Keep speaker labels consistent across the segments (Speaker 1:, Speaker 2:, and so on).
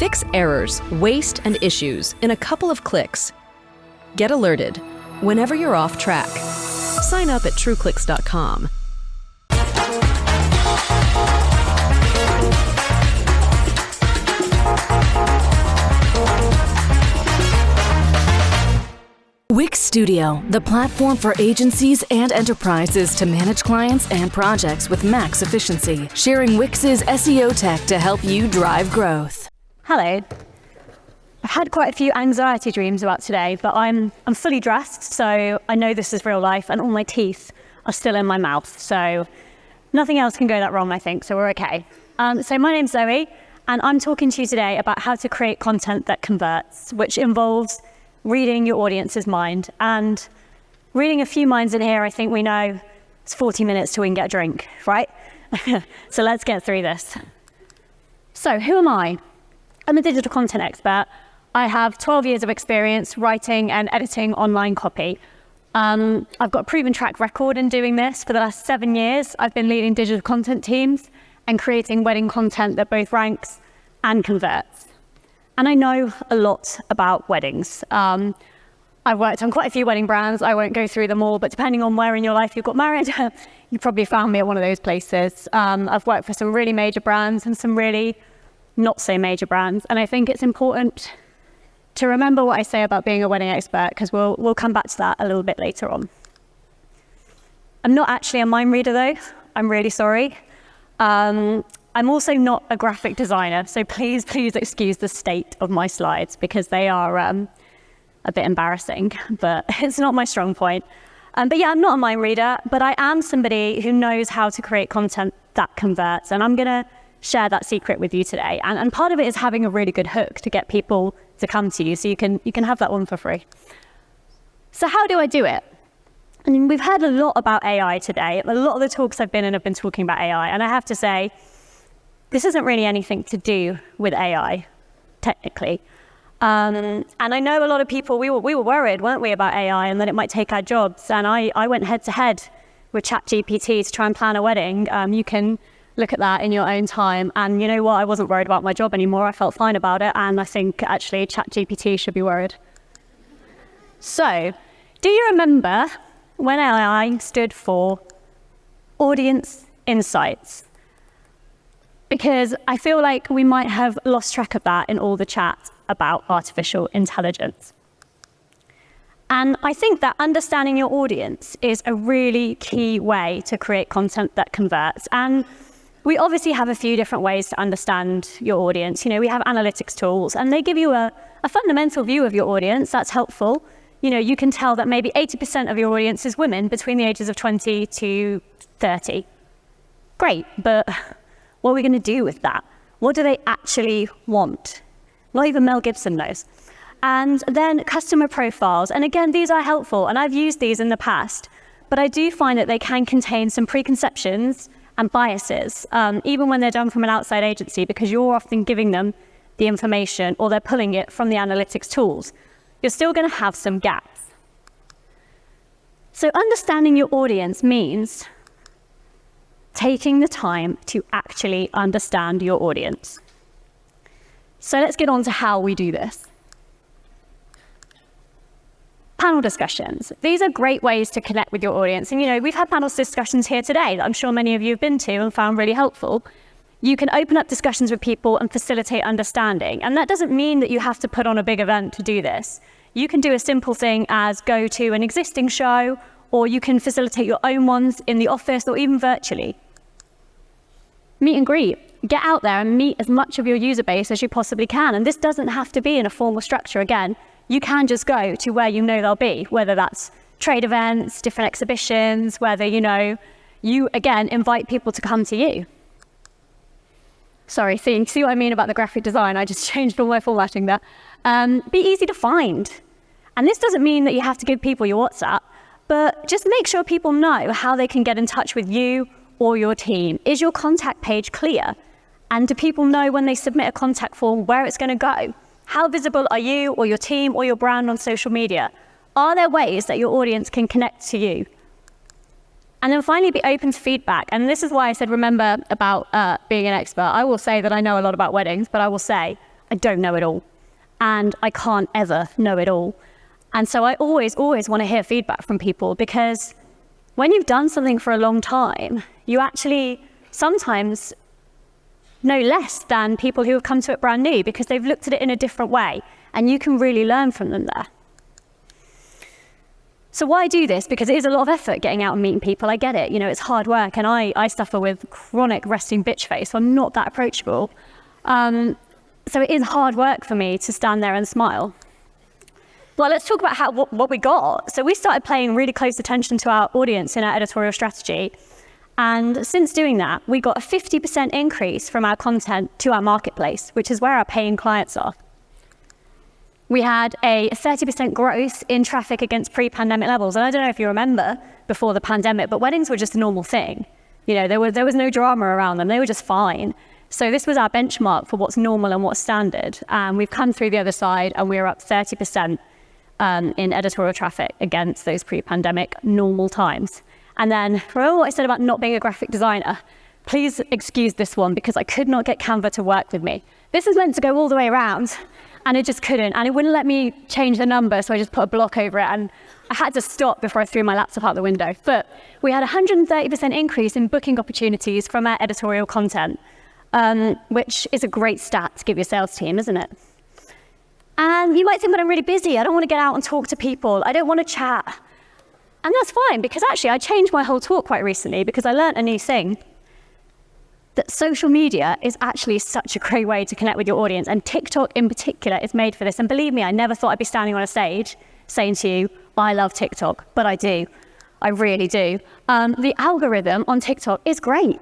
Speaker 1: Fix errors, waste, and issues in a couple of clicks. Get alerted whenever you're off track. Sign up at trueclicks.com.
Speaker 2: Wix Studio, the platform for agencies and enterprises to manage clients and projects with max efficiency, sharing Wix's SEO tech to help you drive growth.
Speaker 3: Hello. I've had quite a few anxiety dreams about today, but I'm fully dressed, so I know this is real life, and all my teeth are still in my mouth, so nothing else can go that wrong, I think, so we're okay. So my name's Zoe, and I'm talking to you today about how to create content that converts, which involves reading your audience's mind. And reading a few minds in here, I think we know it's 40 minutes till we can get a drink, right? So let's get through this. So who am I? I'm a digital content expert. I have 12 years of experience writing and editing online copy. I've got a proven track record in doing this. For the last 7 years, I've been leading digital content teams and creating wedding content that both ranks and converts. And I know a lot about weddings. I've worked on quite a few wedding brands. I won't go through them all, but depending on where in your life you got married, you probably found me at one of those places. I've worked for some really major brands and some really not so major brands. And I think it's important to remember what I say about being a wedding expert, because we'll come back to that a little bit later on. I'm not actually a mind reader though. I'm really sorry. I'm also not a graphic designer, so please excuse the state of my slides, because they are a bit embarrassing, but it's not my strong point. But yeah, I'm not a mind reader, but I am somebody who knows how to create content that converts, and I'm gonna share that secret with you today. And part of it is having a really good hook to get people to come to you, so you can have that one for free. So how do I do it? I mean, we've heard a lot about AI today. A lot of the talks I've been in have been talking about AI, and I have to say, this isn't really anything to do with AI, technically. And I know a lot of people, we were worried, weren't we, about AI and that it might take our jobs. And I went head to head with ChatGPT to try and plan a wedding. You can look at that in your own time. And you know what? I wasn't worried about my job anymore. I felt fine about it. And I think actually ChatGPT should be worried. So, do you remember when AI stood for Audience Insights? Because I feel like we might have lost track of that in all the chat about artificial intelligence. And I think that understanding your audience is a really key way to create content that converts. And we obviously have a few different ways to understand your audience. You know, we have analytics tools, and they give you a fundamental view of your audience. That's helpful. You know, you can tell that maybe 80% of your audience is women between the ages of 20 to 30. Great, but what are we going to do with that? What do they actually want? Not even Mel Gibson knows. And then customer profiles. And again, these are helpful, and I've used these in the past, but I do find that they can contain some preconceptions and biases, even when they're done from an outside agency, because you're often giving them the information or they're pulling it from the analytics tools. You're still going to have some gaps. So understanding your audience means taking the time to actually understand your audience. So let's get on to how we do this. Panel discussions. These are great ways to connect with your audience. And you know, we've had panel discussions here today that I'm sure many of you have been to and found really helpful. You can open up discussions with people and facilitate understanding. And that doesn't mean that you have to put on a big event to do this. You can do a simple thing as go to an existing show, or you can facilitate your own ones in the office or even virtually. Meet and greet. Get out there and meet as much of your user base as you possibly can. And this doesn't have to be in a formal structure. Again, you can just go to where you know they'll be, whether that's trade events, different exhibitions, whether, you know, you, again, invite people to come to you. Sorry, see what I mean about the graphic design? I just changed all my formatting there. Be easy to find. And this doesn't mean that you have to give people your WhatsApp, but just make sure people know how they can get in touch with you or your team. Is your contact page clear? And do people know when they submit a contact form where it's going to go? How visible are you or your team or your brand on social media? Are there ways that your audience can connect to you? And then finally, be open to feedback. And this is why I said, remember about being an expert. I will say that I know a lot about weddings, but I will say, I don't know it all. And I can't ever know it all. And so I always want to hear feedback from people, because when you've done something for a long time, you actually sometimes know less than people who have come to it brand new, because they've looked at it in a different way, and you can really learn from them there. So why do this? Because it is a lot of effort getting out and meeting people. I get it, it's hard work, and I suffer with chronic resting bitch face, so I'm not that approachable. So it is hard work for me to stand there and smile. Well, let's talk about what we got. So we started paying really close attention to our audience in our editorial strategy. And since doing that, we got a 50% increase from our content to our marketplace, which is where our paying clients are. We had a 30% growth in traffic against pre-pandemic levels. And I don't know if you remember before the pandemic, but weddings were just a normal thing. There was no drama around them. They were just fine. So this was our benchmark for what's normal and what's standard. And we've come through the other side, and we're up 30% in editorial traffic against those pre-pandemic normal times. And then, remember what I said about not being a graphic designer? Please excuse this one, because I could not get Canva to work with me. This is meant to go all the way around, and it just couldn't. And it wouldn't let me change the number, so I just put a block over it. And I had to stop before I threw my laptop out the window. But we had a 130% increase in booking opportunities from our editorial content, which is a great stat to give your sales team, isn't it? And you might think, but I'm really busy. I don't want to get out and talk to people. I don't want to chat. And that's fine, because actually I changed my whole talk quite recently, because I learned a new thing, that social media is actually such a great way to connect with your audience. And TikTok in particular is made for this. And believe me, I never thought I'd be standing on a stage saying to you, I love TikTok, but I do. I really do. The algorithm on TikTok is great.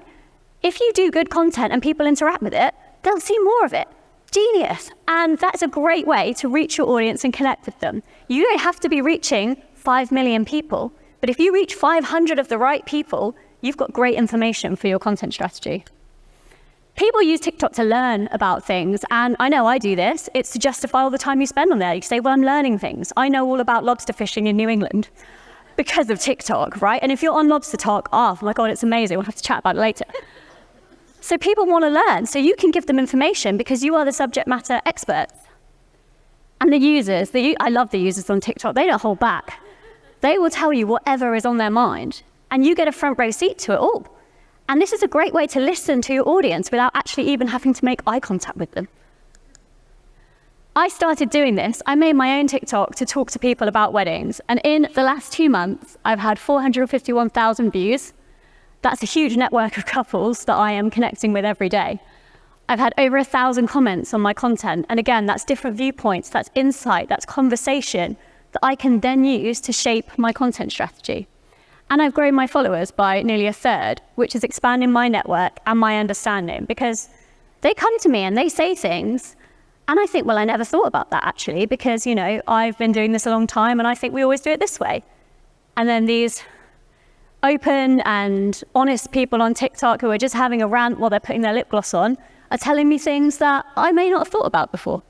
Speaker 3: If you do good content and people interact with it, they'll see more of it. Genius. And that's a great way to reach your audience and connect with them. You don't have to be reaching 5 million people, but if you reach 500 of the right people, you've got great information for your content strategy. People use TikTok to learn about things, and I know I do this. It's to justify all the time you spend on there. You say, well, I'm learning things. I know all about lobster fishing in New England because of TikTok, right? And if you're on Lobster Talk, oh my God, it's amazing. We'll have to chat about it later. So people want to learn, so you can give them information because you are the subject matter experts. And the users, I love the users on TikTok, they don't hold back. They will tell you whatever is on their mind, and you get a front row seat to it all. And this is a great way to listen to your audience without actually even having to make eye contact with them. I started doing this. I made my own TikTok to talk to people about weddings. And in the last 2 months, I've had 451,000 views. That's a huge network of couples that I am connecting with every day. I've had over 1,000 comments on my content. And again, that's different viewpoints, that's insight, that's conversation that I can then use to shape my content strategy. And I've grown my followers by nearly 1/3, which is expanding my network and my understanding, because they come to me and they say things, and I think, well, I never thought about that actually, because, I've been doing this a long time and I think we always do it this way. And then these open and honest people on TikTok who are just having a rant while they're putting their lip gloss on are telling me things that I may not have thought about before.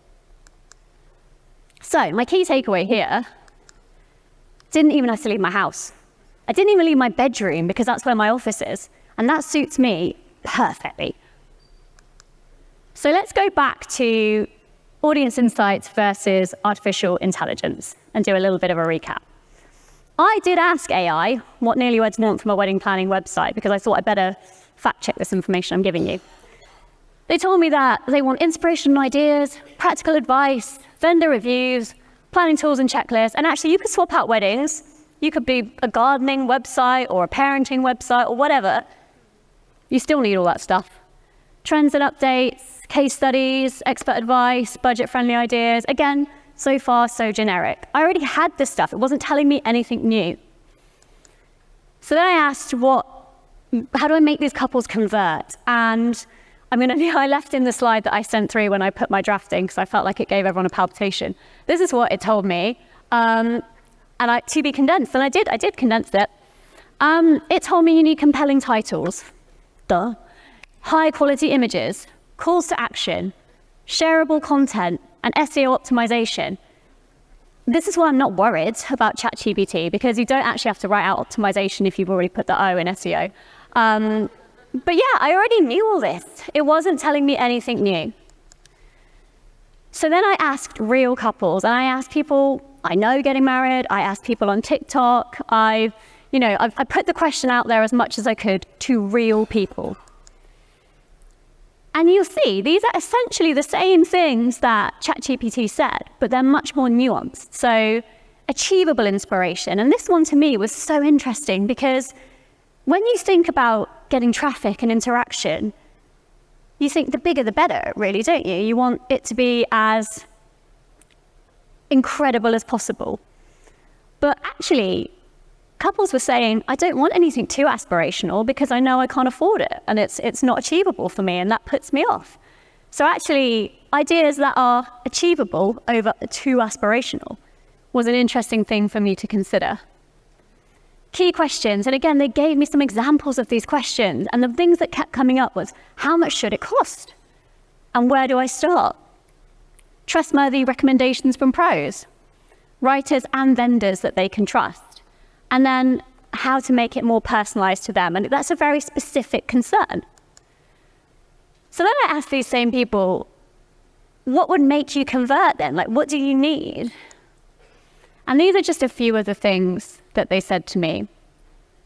Speaker 3: So my key takeaway here, didn't even have to leave my house. I didn't even leave my bedroom, because that's where my office is. And that suits me perfectly. So let's go back to audience insights versus artificial intelligence and do a little bit of a recap. I did ask AI what newlyweds want from a wedding planning website, because I thought I'd better fact check this information I'm giving you. They told me that they want inspiration and ideas, practical advice, vendor reviews, planning tools and checklists. And actually, you could swap out weddings. You could be a gardening website or a parenting website or whatever. You still need all that stuff. Trends and updates, case studies, expert advice, budget-friendly ideas. Again, so far, so generic. I already had this stuff. It wasn't telling me anything new. So then I asked, how do I make these couples convert? And I left in the slide that I sent through when I put my draft in, because I felt like it gave everyone a palpitation. This is what it told me. To be condensed, and I did condense it. It told me you need compelling titles, high quality images, calls to action, shareable content, and SEO optimization. This is why I'm not worried about ChatGPT, because you don't actually have to write out optimization if you've already put the O in SEO. But yeah, I already knew all this. It wasn't telling me anything new. So then I asked real couples, and I asked people I know getting married. I asked people on TikTok. I put the question out there as much as I could to real people. And you'll see, these are essentially the same things that ChatGPT said, but they're much more nuanced. So achievable inspiration. And this one to me was so interesting because when you think about getting traffic and interaction, you think the bigger the better, really, don't you? You want it to be as incredible as possible. But actually, couples were saying, I don't want anything too aspirational because I know I can't afford it and it's not achievable for me, and that puts me off. So actually, ideas that are achievable over too aspirational was an interesting thing for me to consider. Key questions, and again, they gave me some examples of these questions, and the things that kept coming up was, how much should it cost? And where do I start? Trustworthy recommendations from pros, writers and vendors that they can trust, and then how to make it more personalized to them. And that's a very specific concern. So then I asked these same people, what would make you convert then? Like, what do you need? And these are just a few of the things that they said to me.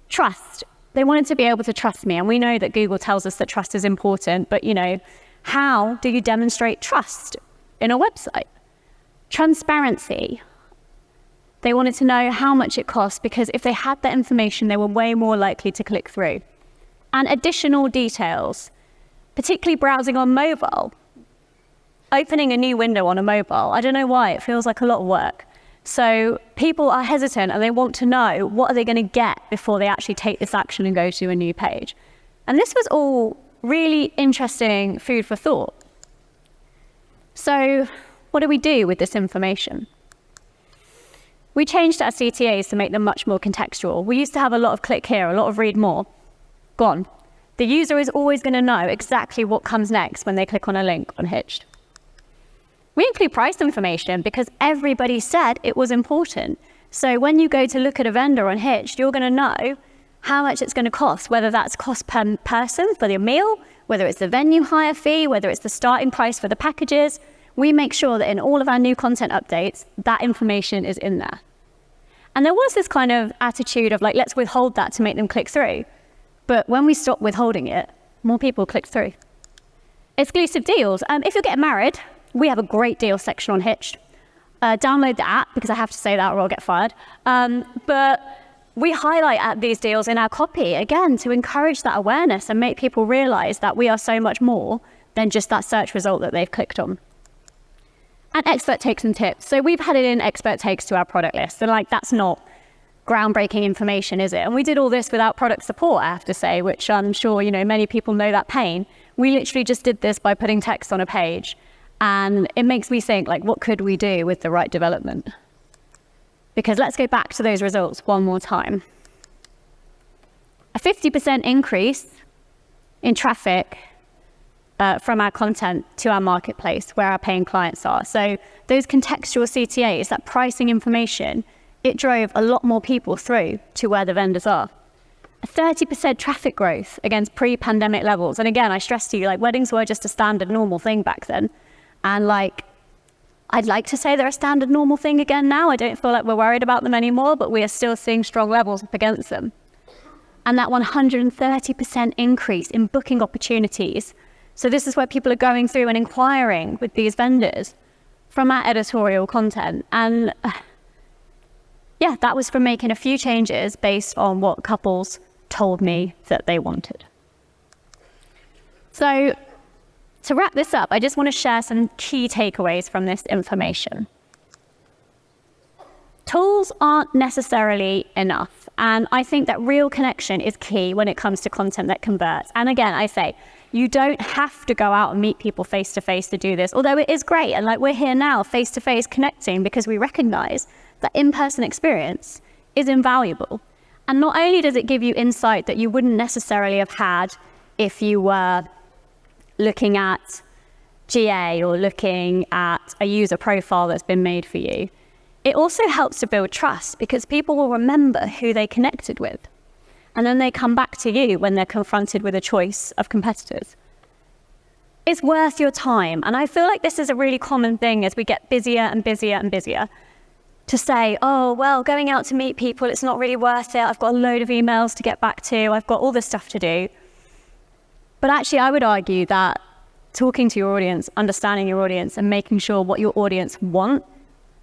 Speaker 3: Trust. They wanted to be able to trust me. And we know that Google tells us that trust is important, but how do you demonstrate trust in a website? Transparency. They wanted to know how much it costs, because if they had that information, they were way more likely to click through. And additional details, particularly browsing on mobile. Opening a new window on a mobile, I don't know why, it feels like a lot of work. So people are hesitant and they want to know what are they going to get before they actually take this action and go to a new page. And this was all really interesting food for thought. So what do we do with this information? We changed our CTAs to make them much more contextual. We used to have a lot of click here, a lot of read more. Gone. The user is always going to know exactly what comes next when they click on a link on Hitched. We include price information because everybody said it was important. So when you go to look at a vendor on Hitched, you're going to know how much it's going to cost, whether that's cost per person for the meal, whether it's the venue hire fee, whether it's the starting price for the packages. We make sure that in all of our new content updates, that information is in there. And there was this kind of attitude of like, let's withhold that to make them click through. But when we stopped withholding it, more people clicked through. Exclusive deals. If you're getting married, we have a great deal section on Hitched. Download the app, because I have to say that or I'll get fired. But we highlight these deals in our copy, again, to encourage that awareness and make people realize that we are so much more than just that search result that they've clicked on. And expert takes and tips. So we've added in expert takes to our product list. And that's not groundbreaking information, is it? And we did all this without product support, I have to say, which I'm sure, many people know that pain. We literally just did this by putting text on a page. And it makes me think, what could we do with the right development? Because let's go back to those results one more time. A 50% increase in traffic from our content to our marketplace where our paying clients are. So those contextual CTAs, that pricing information, it drove a lot more people through to where the vendors are. A 30% traffic growth against pre-pandemic levels. And again, I stress to you, weddings were just a standard normal thing back then. And I'd like to say they're a standard normal thing again now. I don't feel like we're worried about them anymore, but we are still seeing strong levels up against them. And that 130% increase in booking opportunities. So this is where people are going through and inquiring with these vendors from our editorial content. And that was from making a few changes based on what couples told me that they wanted. So to wrap this up, I just want to share some key takeaways from this information. Tools aren't necessarily enough, and I think that real connection is key when it comes to content that converts. And again, I say, you don't have to go out and meet people face-to-face to do this, although it is great, and we're here now face-to-face connecting because we recognize that in-person experience is invaluable. And not only does it give you insight that you wouldn't necessarily have had if you were looking at GA or looking at a user profile that's been made for you, it also helps to build trust because people will remember who they connected with. And then they come back to you when they're confronted with a choice of competitors. it's worth your time. And I feel like this is a really common thing as we get busier and busier and busier, to say, oh, well, going out to meet people, it's not really worth it. I've got a load of emails to get back to. I've got all this stuff to do. But actually, I would argue that talking to your audience, understanding your audience, and making sure what your audience want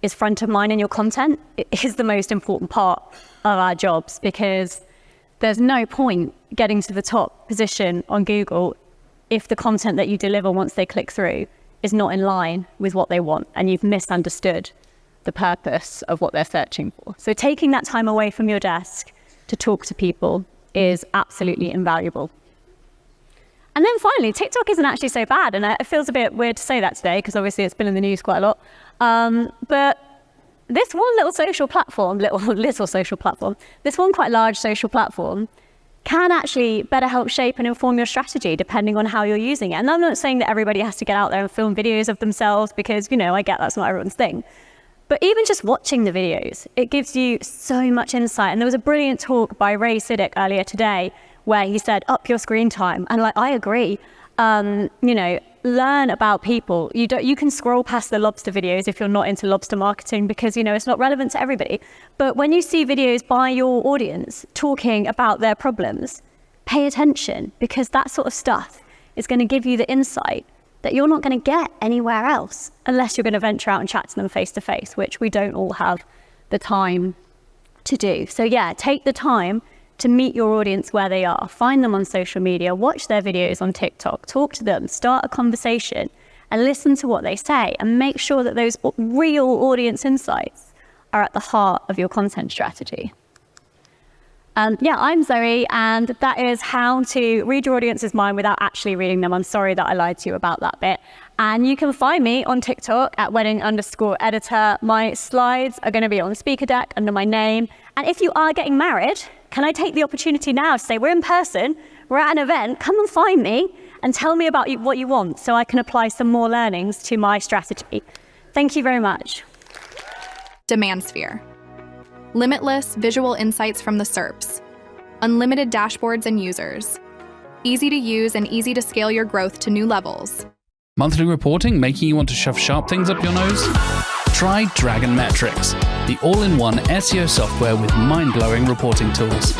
Speaker 3: is front of mind in your content is the most important part of our jobs, because there's no point getting to the top position on Google if the content that you deliver once they click through is not in line with what they want and you've misunderstood the purpose of what they're searching for. So taking that time away from your desk to talk to people is absolutely invaluable. And then finally, TikTok isn't actually so bad. And it feels a bit weird to say that today, because obviously it's been in the news quite a lot. But this one little social platform, this one quite large social platform can actually better help shape and inform your strategy depending on how you're using it. And I'm not saying that everybody has to get out there and film videos of themselves, because, I get that's not everyone's thing. But even just watching the videos, it gives you so much insight. And there was a brilliant talk by Ray Siddick earlier today where he said, up your screen time. And I agree. Learn about people. You can scroll past the lobster videos if you're not into lobster marketing, because, it's not relevant to everybody. But when you see videos by your audience talking about their problems, pay attention, because that sort of stuff is going to give you the insight that you're not going to get anywhere else unless you're going to venture out and chat to them face to face, which we don't all have the time to do. So yeah, take the time to meet your audience where they are. Find them on social media, watch their videos on TikTok, talk to them, start a conversation, and listen to what they say, and make sure that those real audience insights are at the heart of your content strategy. I'm Zoe, and that is how to read your audience's mind without actually reading them. I'm sorry that I lied to you about that bit. And you can find me on TikTok at wedding_editor. My slides are going to be on the speaker deck under my name. And if you are getting married, can I take the opportunity now to say, we're in person, we're at an event, come and find me and tell me about what you want so I can apply some more learnings to my strategy. Thank you very much.
Speaker 4: Demand sphere. Limitless visual insights from the SERPs. Unlimited dashboards and users. Easy to use and easy to scale your growth to new levels.
Speaker 5: Monthly reporting making you want to shove sharp things up your nose? Try Dragon Metrics, the all-in-one SEO software with mind-blowing reporting tools.